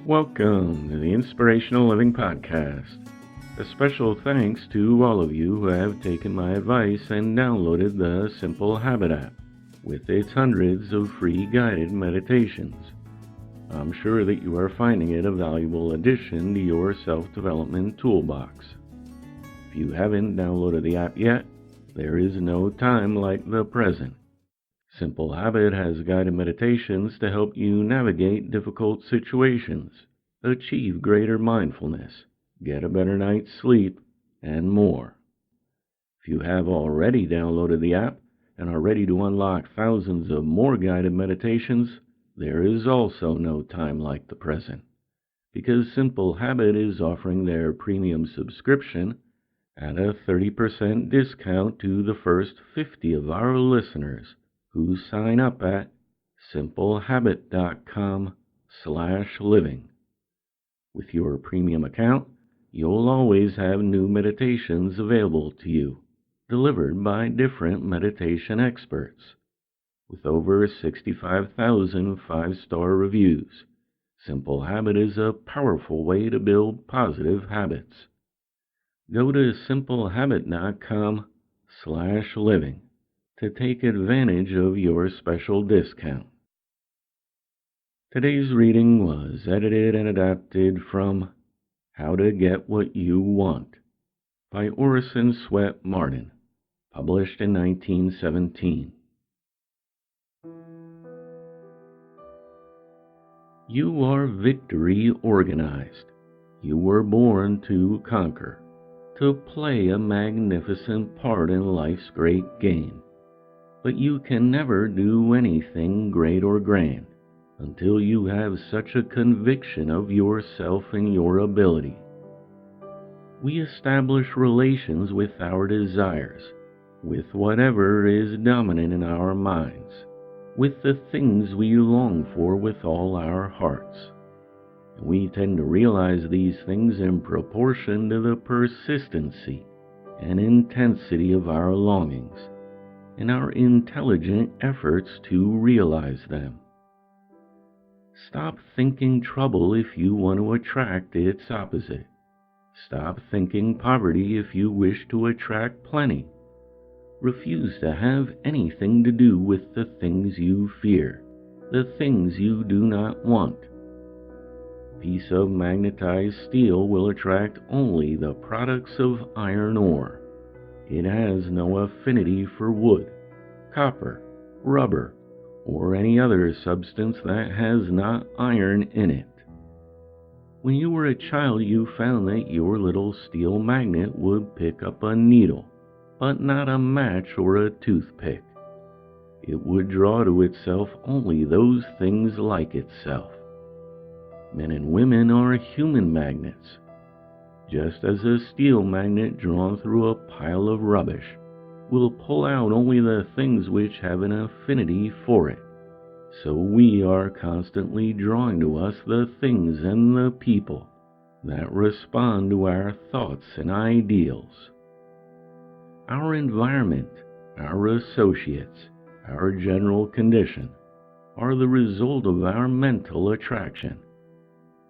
Welcome to the Inspirational Living Podcast. A special thanks to all of you who have taken my advice and downloaded the Simple Habit app with its hundreds of free guided meditations. I'm sure that you are finding it a valuable addition to your self-development toolbox. If you haven't downloaded the app yet, there is no time like the present. Simple Habit has guided meditations to help you navigate difficult situations, achieve greater mindfulness, get a better night's sleep, and more. If you have already downloaded the app and are ready to unlock thousands of more guided meditations, there is also no time like the present, because Simple Habit is offering their premium subscription at a 30% discount to the first 50 of our listeners who sign up at simplehabit.com/living. With your premium account, you'll always have new meditations available to you, delivered by different meditation experts. With over 65,000 five-star reviews, Simple Habit is a powerful way to build positive habits. Go to simplehabit.com/living to take advantage of your special discount. Today's reading was edited and adapted from How to Get What You Want by Orison Swett Marden, published in 1917. You are victory organized. You were born to conquer, to play a magnificent part in life's great game. But you can never do anything great or grand until you have such a conviction of yourself and your ability. We establish relations with our desires, with whatever is dominant in our minds, with the things we long for with all our hearts. And we tend to realize these things in proportion to the persistency and intensity of our longings and our intelligent efforts to realize them. Stop thinking trouble if you want to attract its opposite. Stop thinking poverty if you wish to attract plenty. Refuse to have anything to do with the things you fear, the things you do not want. A piece of magnetized steel will attract only the products of iron ore. It has no affinity for wood, copper, rubber, or any other substance that has not iron in it. When you were a child, you found that your little steel magnet would pick up a needle, but not a match or a toothpick. It would draw to itself only those things like itself. Men and women are human magnets. Just as a steel magnet drawn through a pile of rubbish will pull out only the things which have an affinity for it, so we are constantly drawing to us the things and the people that respond to our thoughts and ideals. Our environment, our associates, our general condition are the result of our mental attraction.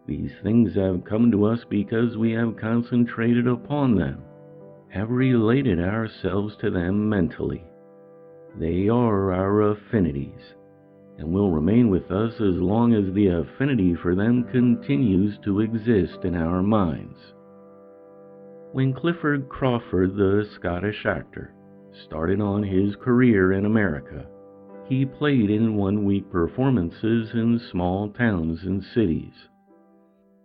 These things have come to us because we have concentrated upon them, have related ourselves to them mentally. They are our affinities, and will remain with us as long as the affinity for them continues to exist in our minds. When Clifford Crawford, the Scottish actor, started on his career in America, he played in one-week performances in small towns and cities.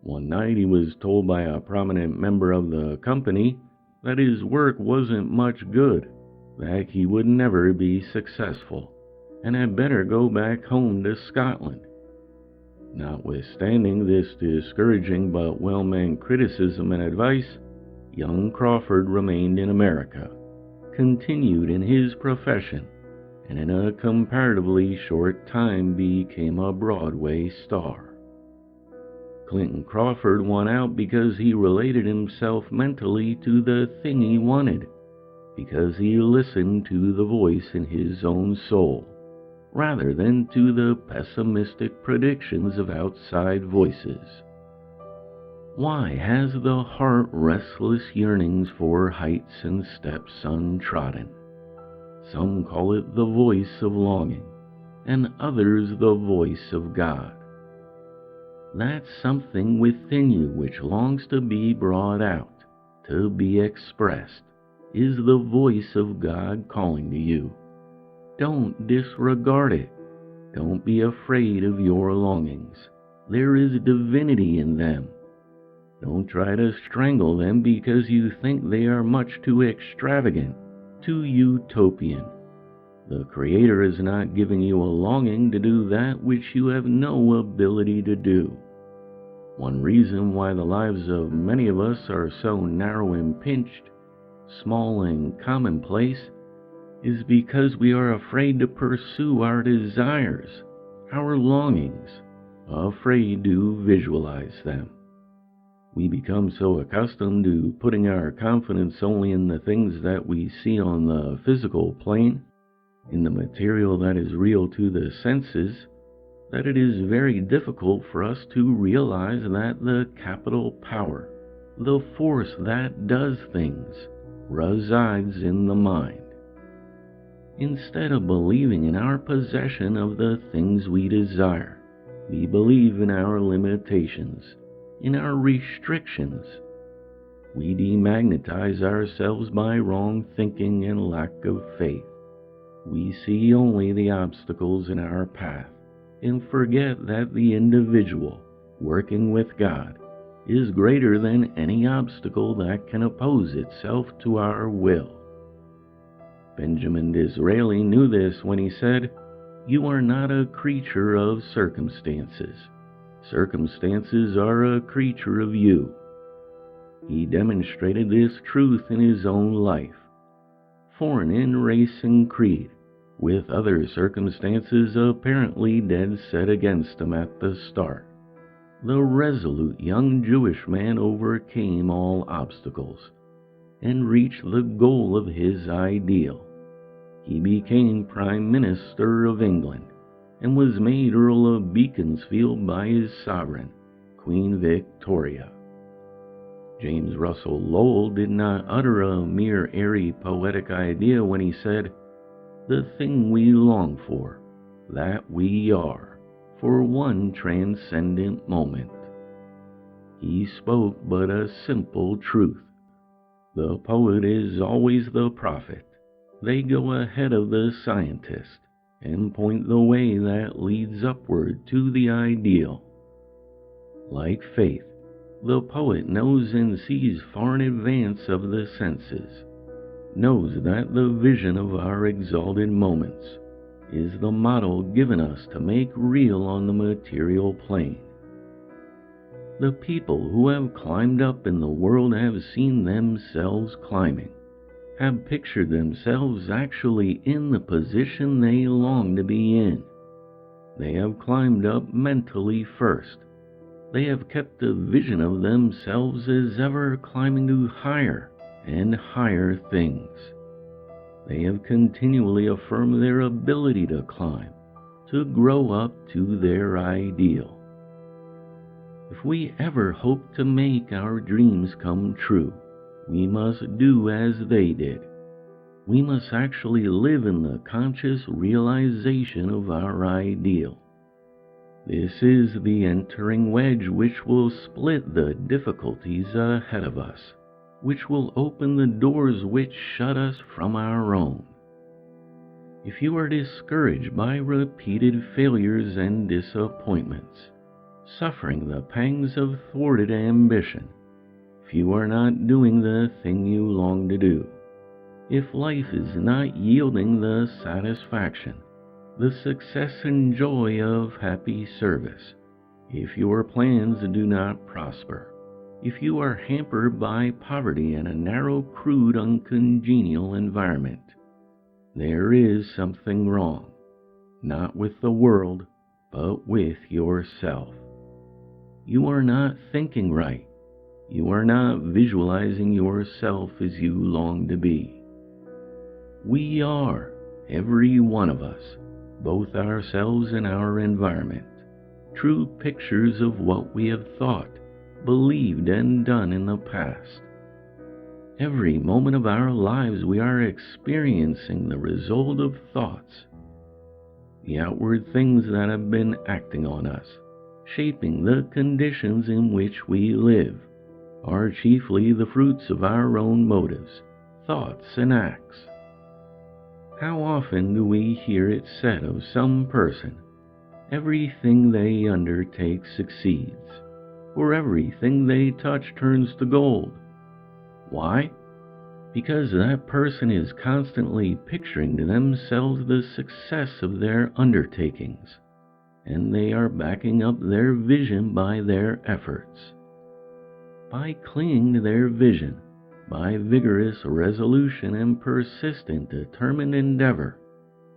One night he was told by a prominent member of the company that his work wasn't much good, that he would never be successful, and had better go back home to Scotland. Notwithstanding this discouraging but well-meant criticism and advice, young Crawford remained in America, continued in his profession, and in a comparatively short time became a Broadway star. Clinton Crawford won out because he related himself mentally to the thing he wanted, because he listened to the voice in his own soul, rather than to the pessimistic predictions of outside voices. Why has the heart restless yearnings for heights and steps untrodden? Some call it the voice of longing, and others the voice of God. That something within you which longs to be brought out, to be expressed, is the voice of God calling to you. Don't disregard it. Don't be afraid of your longings. There is divinity in them. Don't try to strangle them because you think they are much too extravagant, too utopian. The Creator is not giving you a longing to do that which you have no ability to do. One reason why the lives of many of us are so narrow and pinched, small and commonplace, is because we are afraid to pursue our desires, our longings, afraid to visualize them. We become so accustomed to putting our confidence only in the things that we see on the physical plane, in the material that is real to the senses, that it is very difficult for us to realize that the capital power, the force that does things, resides in the mind. Instead of believing in our possession of the things we desire, we believe in our limitations, in our restrictions. We demagnetize ourselves by wrong thinking and lack of faith. We see only the obstacles in our path and forget that the individual, working with God, is greater than any obstacle that can oppose itself to our will. Benjamin Disraeli knew this when he said, "You are not a creature of circumstances. Circumstances are a creature of you." He demonstrated this truth in his own life. Foreign in race and creed, with other circumstances apparently dead set against him at the start, the resolute young Jewish man overcame all obstacles and reached the goal of his ideal. He became Prime Minister of England and was made Earl of Beaconsfield by his sovereign, Queen Victoria. James Russell Lowell did not utter a mere airy poetic idea when he said, "The thing we long for, that we are, for one transcendent moment." He spoke but a simple truth. The poet is always the prophet. They go ahead of the scientist and point the way that leads upward to the ideal. Like faith, the poet knows and sees far in advance of the senses, knows that the vision of our exalted moments is the model given us to make real on the material plane. The people who have climbed up in the world have seen themselves climbing, have pictured themselves actually in the position they long to be in. They have climbed up mentally first. They have kept a vision of themselves as ever climbing to higher and higher things. They have continually affirmed their ability to climb, to grow up to their ideal. If we ever hope to make our dreams come true, we must do as they did. We must actually live in the conscious realization of our ideal. This is the entering wedge which will split the difficulties ahead of us, which will open the doors which shut us from our own. If you are discouraged by repeated failures and disappointments, suffering the pangs of thwarted ambition, if you are not doing the thing you long to do, if life is not yielding the satisfaction, the success and joy of happy service, if your plans do not prosper, if you are hampered by poverty and a narrow, crude, uncongenial environment, there is something wrong, not with the world, but with yourself. You are not thinking right. You are not visualizing yourself as you long to be. We are, every one of us, both ourselves and our environment, true pictures of what we have thought, believed, and done in the past. Every moment of our lives we are experiencing the result of thoughts, the outward things that have been acting on us, shaping the conditions in which we live, are chiefly the fruits of our own motives, thoughts, and acts. How often do we hear it said of some person, everything they undertake succeeds, or everything they touch turns to gold? Why? Because that person is constantly picturing to themselves the success of their undertakings, and they are backing up their vision by their efforts. By clinging to their vision, by vigorous resolution and persistent, determined endeavor,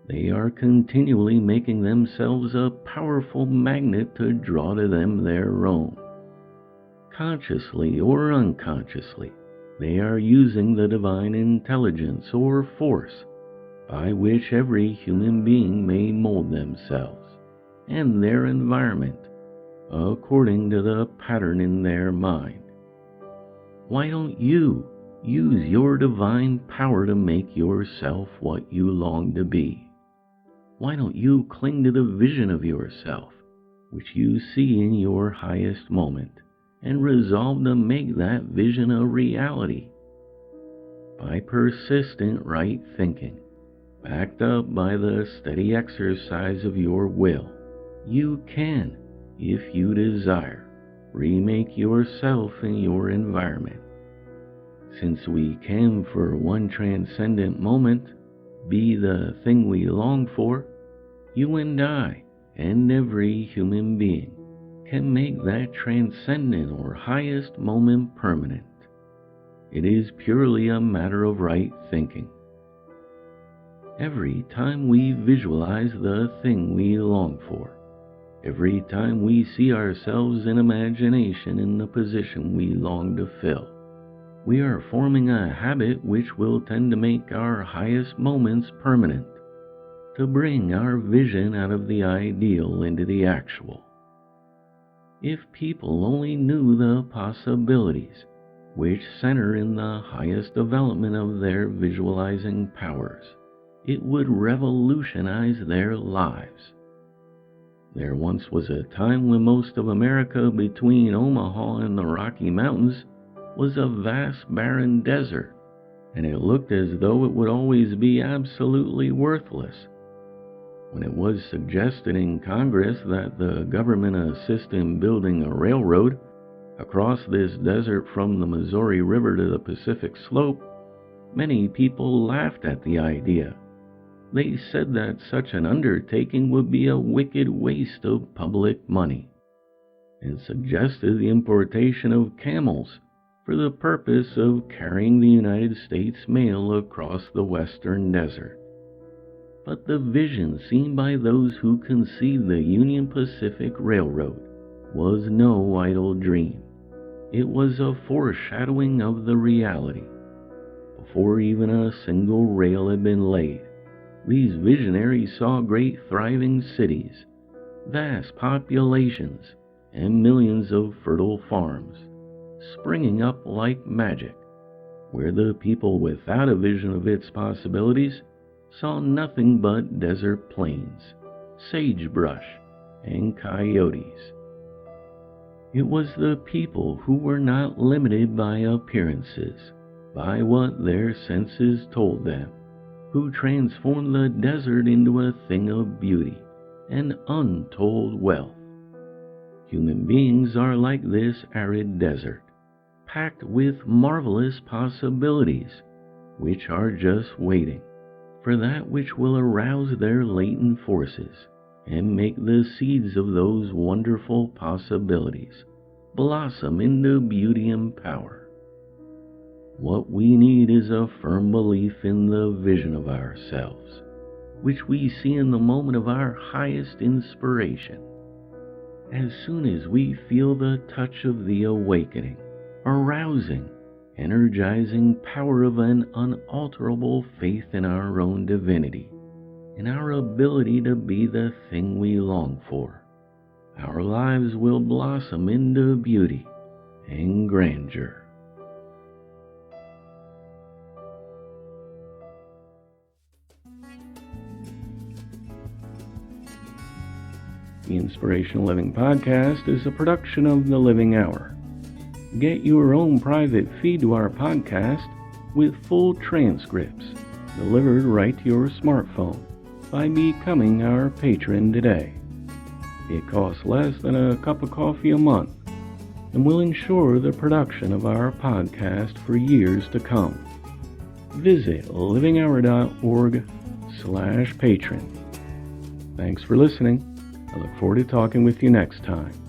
they are continually making themselves a powerful magnet to draw to them their own. Consciously or unconsciously, they are using the divine intelligence or force by which every human being may mold themselves and their environment according to the pattern in their mind. Why don't you use your divine power to make yourself what you long to be? Why don't you cling to the vision of yourself, which you see in your highest moment, and resolve to make that vision a reality? By persistent right thinking, backed up by the steady exercise of your will, you can, if you desire, remake yourself and your environment. Since we can, for one transcendent moment, be the thing we long for, you and I, and every human being, can make that transcendent or highest moment permanent. It is purely a matter of right thinking. Every time we visualize the thing we long for, every time we see ourselves in imagination in the position we long to fill, we are forming a habit which will tend to make our highest moments permanent, to bring our vision out of the ideal into the actual. If people only knew the possibilities which center in the highest development of their visualizing powers, it would revolutionize their lives. There once was a time when most of America between Omaha and the Rocky Mountains was a vast barren desert, and it looked as though it would always be absolutely worthless. When it was suggested in Congress that the government assist in building a railroad across this desert from the Missouri River to the Pacific Slope, many people laughed at the idea. They said that such an undertaking would be a wicked waste of public money, and suggested the importation of camels for the purpose of carrying the United States mail across the western desert. But the vision seen by those who conceived the Union Pacific Railroad was no idle dream. It was a foreshadowing of the reality. Before even a single rail had been laid, these visionaries saw great thriving cities, vast populations, and millions of fertile farms springing up like magic, where the people without a vision of its possibilities saw nothing but desert plains, sagebrush, and coyotes. It was the people who were not limited by appearances, by what their senses told them, who transformed the desert into a thing of beauty and untold wealth. Human beings are like this arid desert, packed with marvelous possibilities, which are just waiting for that which will arouse their latent forces and make the seeds of those wonderful possibilities blossom into beauty and power. What we need is a firm belief in the vision of ourselves, which we see in the moment of our highest inspiration. As soon as we feel the touch of the awakening, arousing, energizing power of an unalterable faith in our own divinity, in our ability to be the thing we long for, our lives will blossom into beauty and grandeur. The Inspirational Living Podcast is a production of The Living Hour. Get your own private feed to our podcast with full transcripts delivered right to your smartphone by becoming our patron today. It costs less than a cup of coffee a month and will ensure the production of our podcast for years to come. Visit livinghour.org/patron. Thanks for listening. I look forward to talking with you next time.